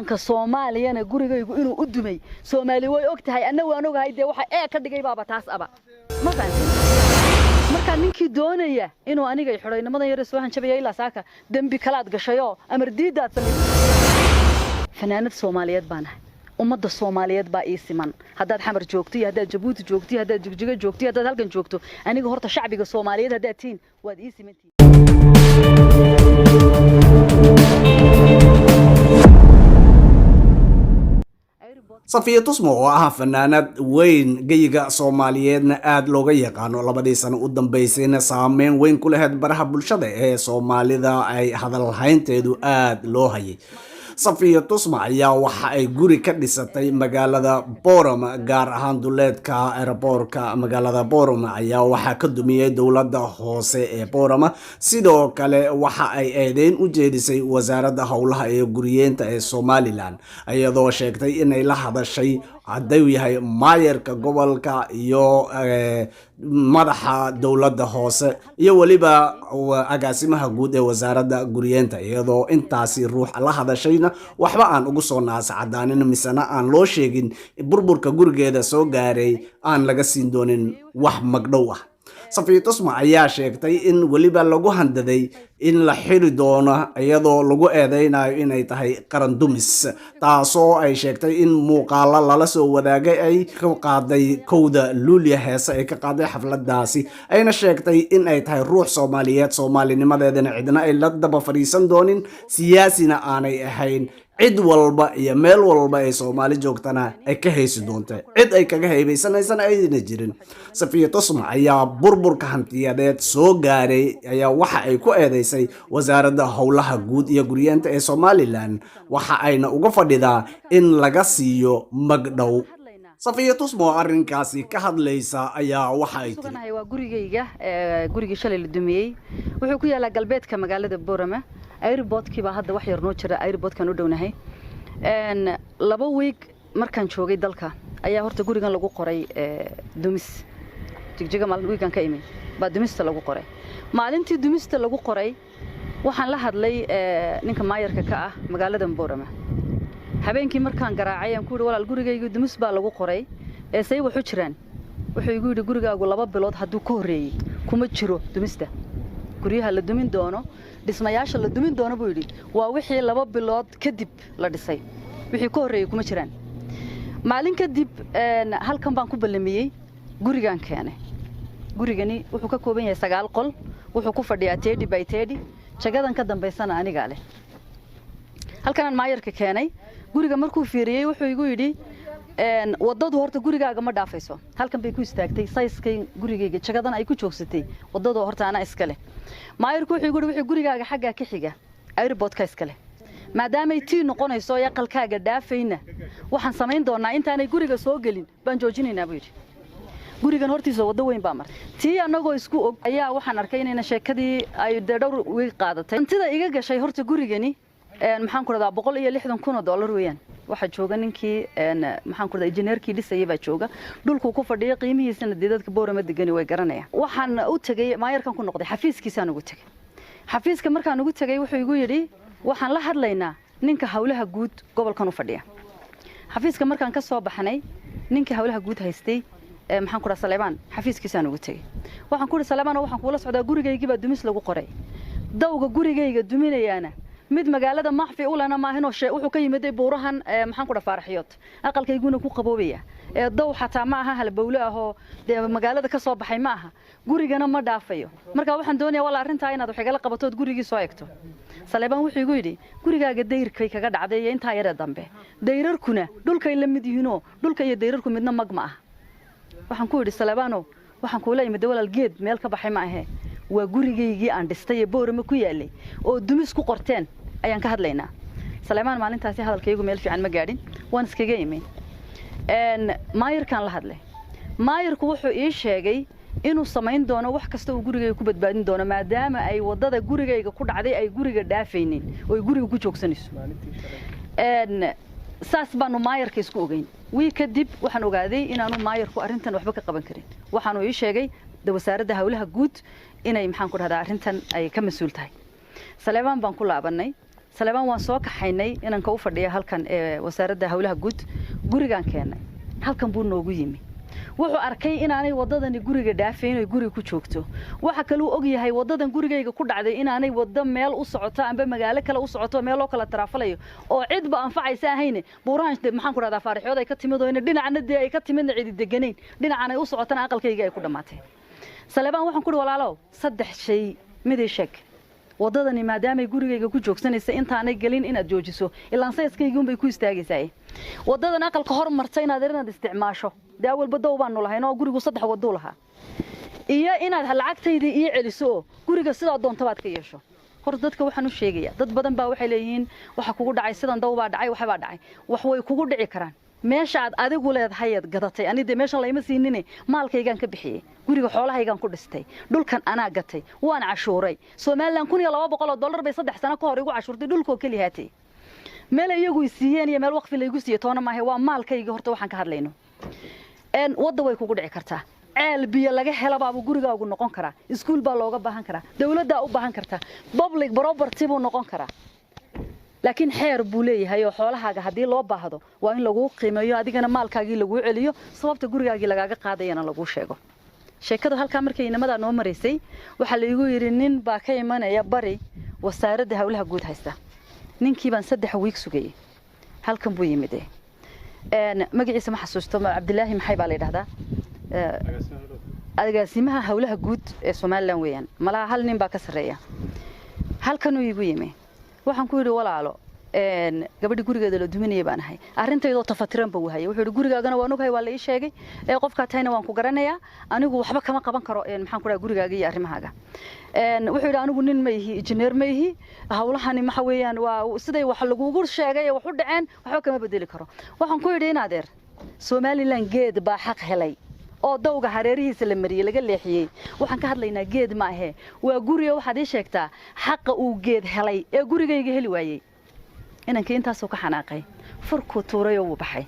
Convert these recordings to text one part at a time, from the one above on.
calanka Soomaaliyana gurigaygu inuu u dumay Soomaali way ogtahay anna waan ogahay de waxa ka dhigay baaba taas aba ma fahantin marka ninkii doonaya inuu aniga ay xidhaynimada yar soo hanjabay ilaa saaka dambi kalaad gashayo amar diidaad sameeyay fanaanad Soomaaliyeed baan ahay ummadda Soomaaliyeed baa ii siman haddaad xamar joogto iyo haddaad Jabuuti joogto iyo haddaad Jigjiga joogto iyo haddaad halkan joogto aniga horta shacbiga Soomaaliyeed haddaad tiin waad ii simantiin Safiya Tusmo oo ah fannaanad Weyn geyiga Soomaaliyeedna aad looga yaqaano labadii sano u dambeysayna saameyn weyn ku lahayd baraha bulshada ee Soomaalida ay hadal haynteedu aad loo hayay Safiya Tusmo ayaa waxa ay guri ka dhisatay magaalada Borama gaar ahaan duleedka airportka magaalada Borama ayaa waxa ka dumiyay Dowladda Hoose ee Borama sidoo kale waxa ay eedeyn u jeedisay wasaaradda howlaha ee guriyeenta ee Somaliland iyadoo sheegtay inay la hadashay hadduu yahay maayarka gobolka iyo madaxa Dowladda Hoose iyo waliba agaasimaha guud ee wasaaradda guriyeenta iyadoo intaasi ruux la hadashayna waxba aan ugu soo naasacadaanin misana aan loo sheegin burburka gurigeeda soo gaaray aan laga siin doonin wax magdhow ah Safiya Tusmo ayaa sheegtay in waliba lagu handaday in la xiri doono iyadoo lagu eedeynayo inay tahay qaran dumis taasoo ay sheegtay in muuqaala lala soo wadaagay ay ka qaaday kowda luulya heesa ay ka qaaday xafladaasi ayna sheegtay in ay tahay ruux Soomaaliyeed Soomaalinimadeedana cidna ay la daba fariisan doonin siyaasina aanay ahayn cid walba iyo meel walba ay Soomaali joogtana ay ka haysi doonto cid ay kaga haybaysanaysan ayna jirin Safiya Tusmo ayaa burburka hantiyadeed soo gaaray ayaa waxa ay ku eedeysay wasaaradda howlaha guud iyo guriyeenta ee Somaliland waxa ayna uga fadhidaa in laga siiyo magdhow Safiya Tusmo arrinkaasi ka hadlaysa ayaa waxa ay tiri waa gurigayga gurigii shalay la dumiyay wuxuu ku yaalaa galbeedka magaalada Borama airportkii baa hadda wax yar noo jira airportkan u dhownahay laba week markaan joogay dalka ayaa horta gurigan lagu qoray dumis Jigjiga maalin weekan ka imay baa dumista lagu qoray maalintii dumista lagu qoray waxaan la hadlay ninka maayarka ka ah magaalada Borama habeenkii markaan garaacay aan ku yiri walaal gurigaygu dumis baa lagu qoray say wuxuu jiraan wuxuu igu yiri gurigaagu 2 bilood hadduu ka horeeyay kuma jiro dumista guriyaha la dumin doono dhismayaasha la dumin doono buu yiri waa wixii 2 bilood kadib la dhisay wixii ka horeeyay kuma jiraan maalin kadib halkan baan ku ballamiyay gurigan keenay gurigani wuxuu ka kooban yahay 9 qol wuxuu ku fadhiyaa 30 by 30 jagadan ka dambeysana aniga leh halkan maayarka keenay guriga markuu fiiriyay wuxuu igu yiri wadadu horta gurigaaga ma dhaafayso halkan bay ku istaagtay size-kay gurigayga jagadan ay ku joogsatay wadadu horta ana iska leh maayarku wuxuu igu yiri wixii gurigaaga xagga ka xiga airportka iska leh maadaama ay tii noqonayso ya qalkaaga dhaafayna waxaan sameyn doonaa intaanay guriga soo gelin baan joojinaynaa buu yiri gurigan hortiisa wada weyn baa martay tii anagoo isku og ayaa waxaan arkay inayna sheekadii ay dhowr week qaadatay intida iga gashay horta gurigani maxaan ku radaa $160,000 weeyaan waxa jooga ninkii maxaan ku radaa engineerkii dhisayay baa jooga dhulku ku fadhiyo qiimihiisana dadka Borama degani way garanayaan waxaan u tagay maayarkan ku noqday xafiiskiisaan ugu tagay xafiiska markaan ugu tagay wuxuu igu yiri waxaan la hadlaynaa ninka hawlaha guud gobolkan u fadhiya xafiiska markaan ka soo baxnay ninka hawlaha guud haystay maxaan ku radaa Saleebaan xafiiskiisaan ugu tagay waxaan ku radaa Saleebaan waxaan kula socdaa gurigaygii baa dumis lagu qoray dawga gurigayga duminayaana mid magaalada maxfi u lana ma ahino shay wuxuu ka yimid buurahan maxaan ku dhaaf farxiyood aqalkayguna ku qaboobaya daw xataa ma aha hal bawle ah oo magaalada ka soo baxay ma aha gurigana ma dhaafayo marka waxaan doonayaa wala arinta inaad wax igala qabato gurigii soo eegto Saleebaan wuxuu igu yiri gurigaaga dayrkay kaga dhacday inta yar dambe dayrarkuna dhulkay la mid yihiin dhulka iyo dayrarku midna magma ah waxaan ku yiri Saleebaano waxaan kula imid walaal geed meel ka baxay ma aha waa gurigaygii aan dhistay ee Borama ku yaalay oo dumis ku qorteen ayaan ka hadlaynaa Saleebaan maalintaasi hadalkaygu meel fiican ma gaadhin waan iskaga imay maayarkan la hadlay maayarku wuxuu ii sheegay inuu sameyn doono wax kasta oo gurigayga ku badbaadin doono maadaama ay wadada gurigayga ku dhacday ay guriga dhaafaynin oo guriga ku joogsanayso saas baanu maayarka isku ogeyn wii kadib waxaan ogaaday inaanu maayarku arintan waxba ka qaban karin waxaan ii sheegay wasaaradda hawlaha guud inay maxaan ku dhahdaa arintan ay ka mas'uul tahay Saleebaan baan ku laabanay Salebaan waan soo kaxaynay inaan ka u fadhiyo halkan wasaaradda hawlaha guud gurigan keenay halkan buu noogu yimi wuxuu arkay inaanay wadadani guriga dhaafeen oo guriga ku joogto waxa kale uu og yahay wadadan gurigayga ku dhacday inaanay wada meel u socoto amba magaalo kale u socoto meel oo kala taraafalayo oo cid ba anfacaysa ahayne buuraan maxaan ku radaa faarixood ay ka timid oo dhinacna ay ka timid cid deganeyn dhinacana ay u socotana aqalkayga ay ku dhamaatay Salebaan waxaan ku walaalow saddex shay mid ii sheeg wadadani maadaama ay gurigayga ku joogsanaysa intaanay galin inaad joojiso ilaa sayskayga bay ku istaagaysaa wadadan aqalka hormartay inaad isticmaasho daawal badow baan nolahayn oo gurigu saddex wado lahaa iyo inaad lacagtayda ii celiso guriga sidaa doonto baad ka yeesho hor dadka waxaan u sheegayaa dad badan baa waxay leeyihiin waxa kugu dhacay sidan daw baa dhacay waxa baa dhacay wax way kugu dhici karaan meesha aad adigu leedahay aad gadatay anide meesha layma siinine maalkaygan ka bixiyay guriga xoolahaygan ku dhistay dhulkan anaa gatay waan cashuuray Soomaaliland $1200 bay 3 sano ka hor igu cashuurtay dhulkoo kali haatay meel iyagu siiyeen iyo meel waqfi la igu siiyay toona maahay waa maalkayga horta waxaan ka hadlayno wada way kugu dhici kartaa ceel biyo laga helo baa gurigaagu noqon karaa iskuul baa looga baahan karaa dawladda u baahan kartaa public property buu noqon karaa laakiin xeer buu leeyahay oo xoolahaaga hadii loo baahdo waa in lagu qiimeeyo adigana maalkaagii lagu celiyo sababta gurigaagii lagaaga qaadayana lagu sheego sheekadu halka markay inamada noo mareysay waxa la igu yiri nin baa ka imanaya bari wasaaradda hawlaha guud haysta ninkii baan 3 week sugay halkan buu yimid magaciisa ma xasuusto Cabdilaahi maxay baa la yiraahdaa agaasimaha hawlaha guud ee Soomaaliland weeyaan malaha hal nin baa ka sareeya halkan uu igu yimi waxaan ku yiri walaalo gabadhi gurigeeda la duminayay baan ahay arintaydo tafatiran baa wahay wuxuu gurigaagana waan ogahay waa la ii sheegay qofka taayna waan ku garanayaa anigu waxba kama qaban karo maxaan ku dhahay gurigaaga iyo arimahaaga wuxuu yiri anigu nin ma yihi engineer ma yihi hawlahani waxa weeyaan waa siday wax lagu sheegay wax u dhaceen waxba kama bedeli karo waxaan ku yiri in adeer Soomaaliland geed baa xaq helay oo dawga hareerihiisa la mariyay laga leexiyay waxaan ka hadlaynaa geed ma ahe waa guriga waxaad ii sheegtaa xaq uu geed helay ee gurigayga heli waayay inanka intaas oo ka xanaaqay furku tuuray oo baxay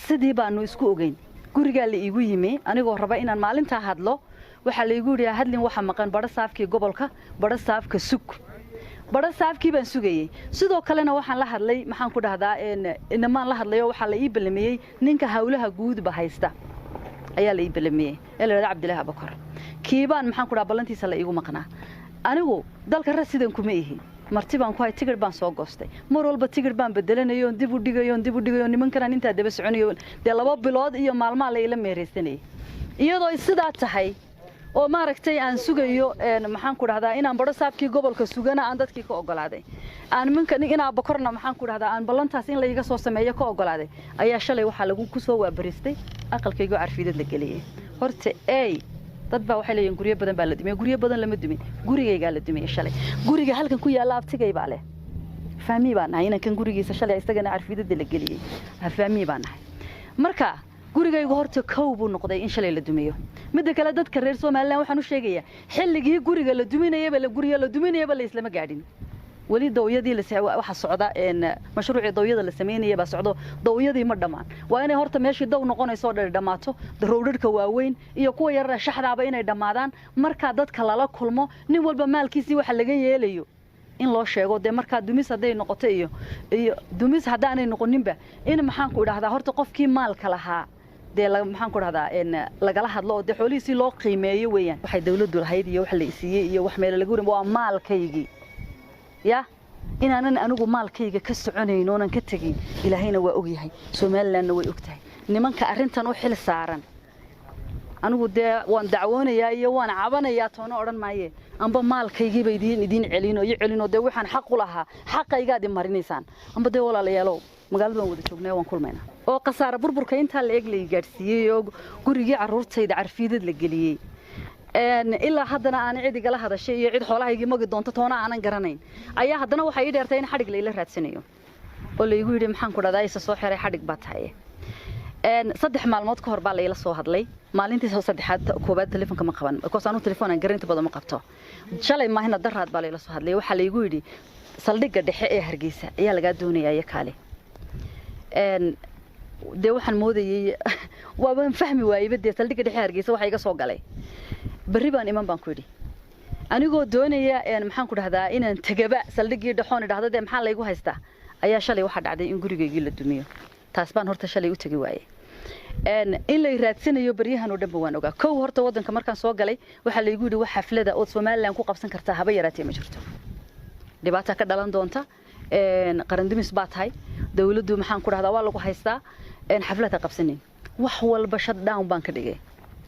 sidii baanu isku ogeyn guriga la iigu yimi anigoo raba inaan maalinta hadlo waxa la iigu yiri hadlin waxa maqan bada saafkii gobolka bada saafka sug bada saafkii baan sugayay sidoo kalena waxaan la hadlay maxaan ku dhahdaa inamaan la hadlayo waxa la ii balmiyay ninka hawlaha guud ba haysta ayaa la ii balmiyay ilaa Cabdilaahi Abakar kiibaan maxaan ku dhahaa balantiisa la iigu maqnaa anigu dalka rasidan kuma ihi marti baan ku hay tigir baan soo goostay mar walba tigir baan bedelanayo dib u dhigayo nimankan inta daba soconayo de 2 bilood iyo maalmo la ila meereysanay iyadoo sidaa tahay oo maaragtay aan sugayo maxaan ku dhahdaa inaan baro saabkii gobolka sugana aan dadkii ka ogolaaday aan minkan inaa bakorna maxaan ku dhahdaa aan balantaas in la iga soo sameeyo ka ogolaaday ayaa shalay waxa lagu ku soo waabaristay aqalkayga carfidad la galiyay horta dad baa waxay leeyihiin guriyo badan baa la dumiyay guriyo badan lama dumin gurigayga la dumiyay shalay guriga halkan ku yaala abtigay baa leh faami baan ahay inaan kan gurigiisa shalay isagana carfidada la galiyay faami baan ahay marka gurigaygu horta koow buu noqday in shalay la dumiyo mid kale dadka reer Soomaaliland waxaan u sheegayaa xilligii guriga la duminayay la guriga la duminayay la islama gaadhin wali dawladii la waxa socda mashruuci dawladda la sameeyay baa socdo dawladii ma dhamaan waa inay horta meeshii daw noqonayso dhamaato darowdhirka waaweyn iyo kuwa yar shaxdaaba inay dhamaadaan marka dadka lala kulmo nin walba maalkiisii waxa laga yeelayo in loo sheego de marka dumis haday noqoto iyo dumis hadaanay noqoninba in maxaan ku idhaahdaa horta qofkii maalka lahaa de maxaan ku idhaahdaa lagala hadlo oo de xoolihiisii loo qiimeeyo weeyaan waxay dawladdu lahayd iyo wax la isiiyay iyo wax meel laga warin waa maalkaygii ya inaanan anigu maalkayga ka soconayno onan ka tagin ilaahayna waa og yahay Soomaalilandna way ogtahay nimanka arintan u xil saaran anigu de waan dacwoonayaa iyo waan cabanayaa toona oran maaye amba maalkaygii bay idin celino de waxaan xaq u lahaa xaqaygaad marinaysaan amba de walaalayaalow magaalada waan wada joognaa waan kulmaynaa oo qasaara burburka inta la eeg la gaarsiiyay oo gurigii carruurtayda carfidad la galiyay ilaa haddana aan cid igala hadashay iyo cid xoolahaygii magi doonto toona aanan garanayn ayaa haddana waxay ii dheertay in xadhig la ila raadsanayo oo la igu yiri maxaan ku dhahdaa isa soo xiray xadhig baa tahay 3 maalmood ka hor baa la ila soo hadlay maalintii saddexaad koobaad telefoonka ma qaban because aanu telefoon aan garanti badan ma qabto shalay maahina daraad baa la ila soo hadlay waxa la igu yiri saldhigga dhexe ee Hargeysa ayaa laga doonayaa kaale de waxaan moodayay waa fahmi waayay badii saldhigga dhexe Hargeysa waxa iga soo galay bari baan iman baan ku yiri anigoo doonaya maxaan ku dhahdaa inaan tagaba saldhigii dhaxoon idhaahdo maxaa laygu haystaa ayaa shalay waxa dhacday in gurigaygii la dumiyo taas baan horta shalay u tagi waayay in la raadsanayo baryahan oo dhanba waan ogaa kow horta wadanka markaan soo galay waxa la igu yiri wax xaflada oo Soomaaliland ku qabsan kartaa haba yaraatee ma jirto dhibaato ka dhalan doonta qaran dumis baa tahay dawladdu maxaan ku dhahdaa waa lagu haystaa xaflada qabsanin wax walba shutdown baan ka dhigay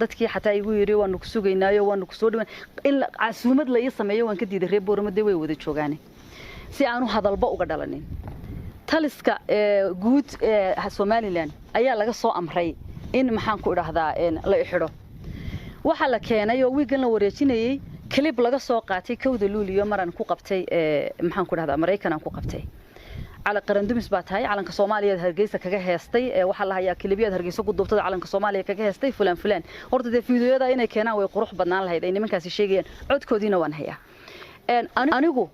dadkii xataa igu yiri waan ku sugaynaayo waan ku soo dhawaan in casuumad la ii sameeyo waan ka diiday reer Borama way wada joogaan si aanu hadalba uga dhalanin taliska guud Soomaaliland ayaa laga soo amray in maxaan ku idhaahdaa la xidho waxa la keenay oo wiigan la wareejinayay clip laga soo qaatay kowda luuliyo maran ku qabtay maxaan ku idhaahdaa Mareykan ku qabtay على قرن دمس باتهاي على كصوماليا هرجيسة كجهستي وحلا هي كليبيات هرجيسة قد ضبطت على كصوماليا كجهستي فلان هرت ده فيديو ده إنه كنا ويقروح بدنا لها إنه من كاسي شيء عد كودينا وان هي أنا جو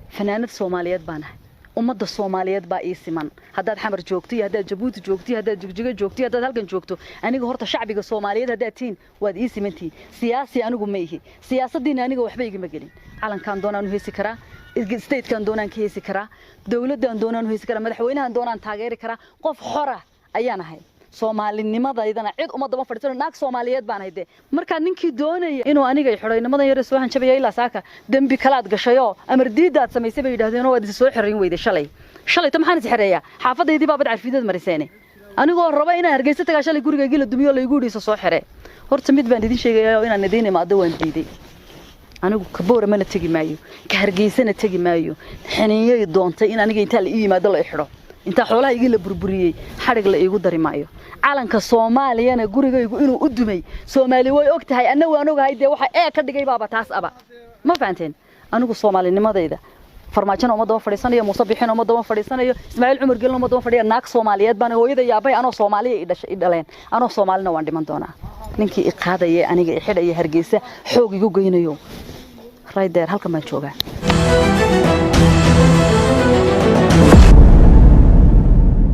فنانة صوماليات بانه ومد الصوماليات بقى إسمان هذا حمر جوكتي هذا جبوت جوكتي هذا جوجة جوكتي هذا هلكن جوكتو أنا جو هرت شعبي الصوماليات هذا تين واد إسمنتي سياسي أنا جو ميه سياسة دين أنا جو حبيجي مجلين على كان دونا إنه سكرة state kan doonaan ka heesi kara dawladda aan doonaan heesi kara madaxweynaha doonaan taageeri kara qof xora ayaan ahay Soomaalinimadayda cid uma daba fadhiisan naag Soomaaliyeed baan hayde marka ninkii doonaya inuu aniga xoreynimadan yar soo hanjabay ilaa saaka dambi kala ad gashayo amar diidaad samaysay bay yiraahdeen oo wadi soo xirin weyday shalay ta maxaan is xireeyaa xaafadeydii baa bad carfiidad mariseene anigoo raba inaan Hargeysa tagaa shalay gurigayga la dumiyo la igu dhiiso soo xiree horta mid baan idin sheegayaa inaan nadeen imaado waan diiday anigu ka Borama tagi maayo ka Hargeysana tagi maayo xaniiyay doontay in aniga inta la ii yimaado la xiro inta xoolaha iga la burburiyay xarig la iigu dari maayo calanka Soomaaliyana gurigaygu inuu u dumay Soomaali way ogtahay anna waan ogahay de waxa ka dhigay baaba taas aba ma fahanteen anigu Soomaalinimadayda farmaajin uma daba fadhiisanayo Muuse bixin uma daba fadhiisanayo Ismaaciil Cumar gelin uma daba fadhiya naag Soomaaliyeed baan hooyada yaabay anoo Soomaaliya i dhaleen anoo Soomaalina waan dhiman doonaa ninkii i qaadayay aniga i xidhay Hargeysa xoog igu geynayo right there halka ma joogaa